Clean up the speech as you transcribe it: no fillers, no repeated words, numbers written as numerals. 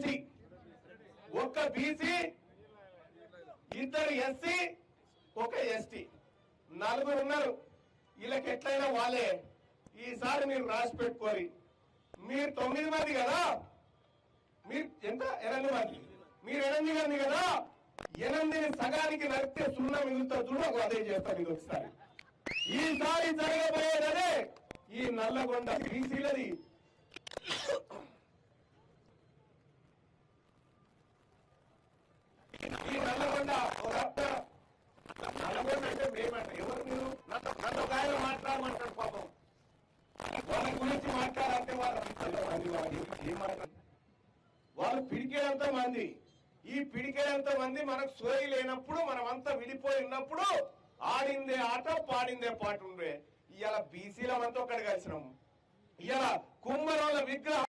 BC, ఒక్క BC, ఇద్దరు SC, ఒక ఎస్టీ, నలుగురు ఉన్నారు. వీళ్ళకి ఎట్లయినా వాళ్ళే. ఈసారి మీరు రాసి పెట్టుకోరి. మీరు 9 మంది కదా, మీరు ఎంత 8 మంది, మీరు 8 మంది కదా, 8ని సగానికి నడిపితే 0 మిగులుతా చూడ, అదే చేస్తాను ఇది ఒకసారి. ఈసారి జరగబోయేదనే ఈ నల్లగొండ బీసీలది. ఈ నల్లగొండ నల్లగొండ అంటే మేమంట ఎవరు మీరు నన్ను ఆయన మాట్లాడమంటారు పాపం. వాళ్ళ గురించి మాట్లాడాలంటే ఏం మాట్లాడారు? వాళ్ళు పిడికేంత మంది, ఈ పిడికేంత మంది మనకు సోయి లేనప్పుడు, మనమంతా విడిపోయి ఉన్నప్పుడు ఆడిందే ఆట పాడిందే పాట ఉండే. ఇవాళ బీసీలమంతా ఒక్కడికి కలిసినాము. ఇవాళ కుమ్మరోళ్ళ విగ్రహం